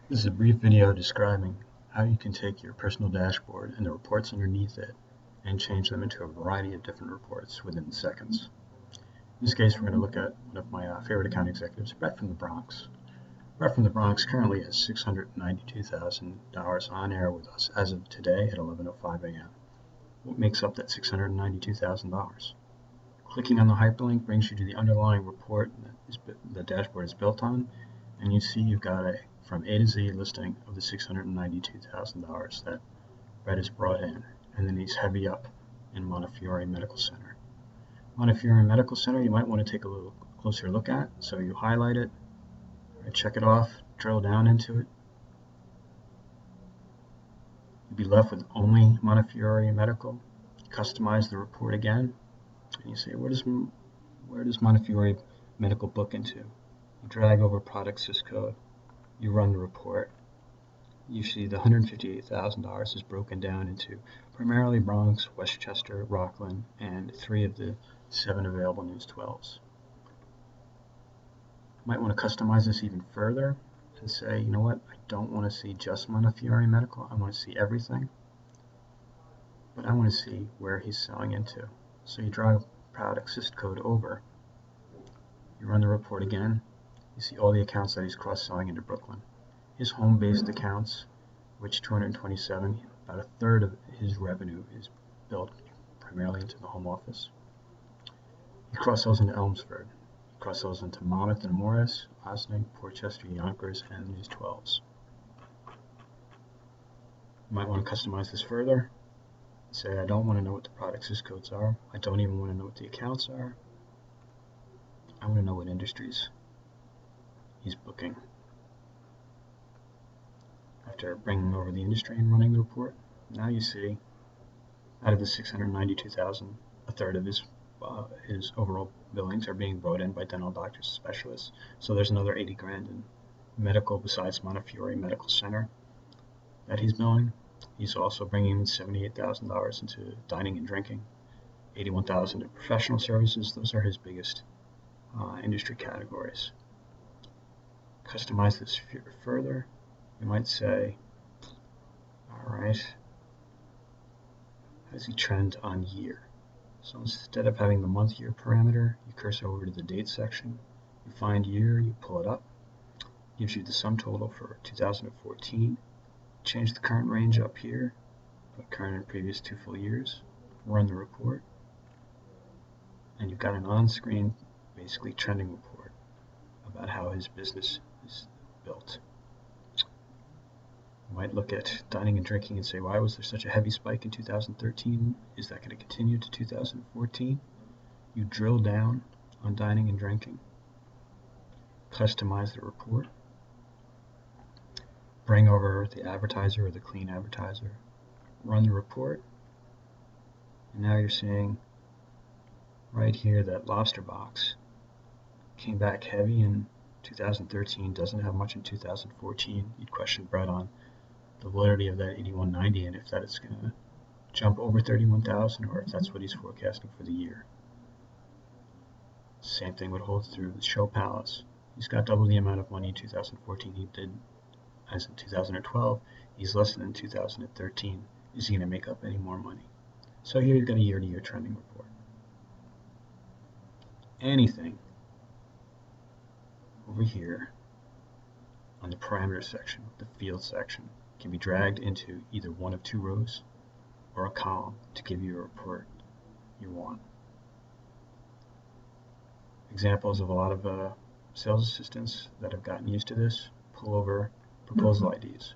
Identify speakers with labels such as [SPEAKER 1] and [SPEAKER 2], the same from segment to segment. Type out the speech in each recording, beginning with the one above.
[SPEAKER 1] This is a brief video describing how you can take your personal dashboard and the reports underneath it and change them into a variety of different reports within seconds. In this case, we're going to look at one of my favorite account executives, Brett from the Bronx. Brett from the Bronx currently has $692,000 on air with us as of today at 11:05 a.m. What makes up that $692,000? Clicking on the hyperlink brings you to the underlying report that the dashboard is built on, and you see you've got a from A to Z listing of the $692,000 that Brett has brought in, and then he's heavy up in Montefiore Medical Center. Montefiore Medical Center you might want to take a little closer look at, so you highlight it, check it off, drill down into it. You'll be left with only Montefiore Medical. Customize the report again, and you say, where does Montefiore Medical book into? You drag over product syscode, you run the report. You see the $158,000 is broken down into primarily Bronx, Westchester, Rockland, and 3 of the 7 available News 12s. You might want to customize this even further and say, you know what, I don't want to see just Montefiore Medical, I want to see everything, but I want to see where he's selling into. So you drag product syscode over, you run the report again, you see all the accounts that he's cross-selling into Brooklyn. His home-based accounts, which 227, about a third of his revenue is built primarily into the home office. He cross-sells into Elmsford. He cross-sells into Monmouth and Morris, Ossining, Portchester, Yonkers, and News 12s. You might want to customize this further. Say, I don't want to know what the product syscodes are. I don't even want to know what the accounts are. I want to know what industries he's booking. After bringing over the industry and running the report, now you see out of the $692,000, a third of his overall billings are being brought in by dental doctors and specialists. So there's another 80 grand in medical besides Montefiore Medical Center that he's billing. He's also bringing in $78,000 into dining and drinking, $81,000 in professional services. Those are his biggest industry categories. Customize this further. You might say, all right, how does he trend on year? So instead of having the month-year parameter, you cursor over to the date section, you find year, you pull it up, gives you the sum total for 2014. Change the current range up here, put current and previous 2 full years, run the report, and you've got an on-screen, basically trending report about how his business is built. You might look at dining and drinking and say, why was there such a heavy spike in 2013? Is that going to continue to 2014? You drill down on dining and drinking, customize the report, bring over the advertiser or the clean advertiser, run the report, and now you're seeing right here that Lobster Box came back heavy in 2013, doesn't have much in 2014. You'd question Brett on the validity of that 8190 and if that is going to jump over 31,000 or if that's what he's forecasting for the year. Same thing would hold through the Show Palace. He's got double the amount of money in 2014 he did as in 2012. He's less than in 2013. Is he going to make up any more money? So here you've got a year-to-year trending report. Anything over here on the parameter section, the field section, can be dragged into either one of 2 rows or a column to give you a report you want. Examples of a lot of sales assistants that have gotten used to this: pull over proposal IDs,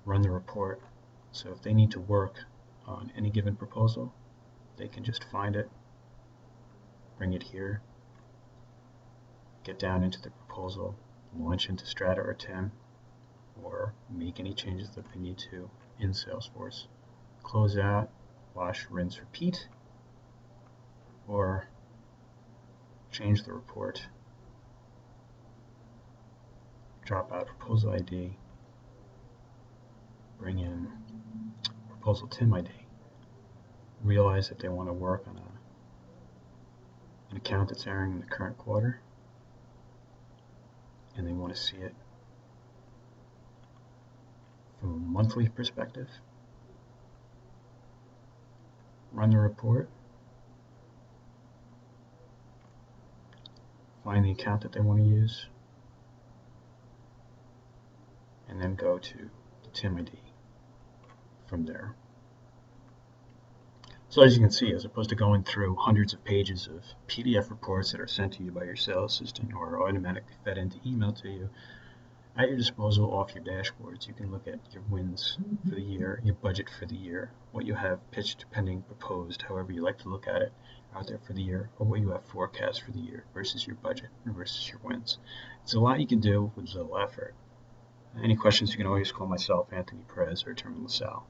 [SPEAKER 1] run the report. So if they need to work on any given proposal, they can just find it, bring it here, get down into the proposal, launch into Strata or TIM, or make any changes that they need to in Salesforce. Close out, wash, rinse, repeat, or change the report, drop out proposal ID, bring in proposal TIM ID, realize that they want to work on an account that's airing in the current quarter, and they want to see it from a monthly perspective, run the report, find the account that they want to use, and then go to the TimID from there. So as you can see, as opposed to going through hundreds of pages of PDF reports that are sent to you by your sales assistant or automatically fed into email to you, at your disposal off your dashboards, you can look at your wins for the year, your budget for the year, what you have pitched, pending, proposed, however you like to look at it, out there for the year, or what you have forecast for the year versus your budget versus your wins. It's a lot you can do with little effort. Any questions, you can always call myself, Anthony Perez, or Attorney LaSalle.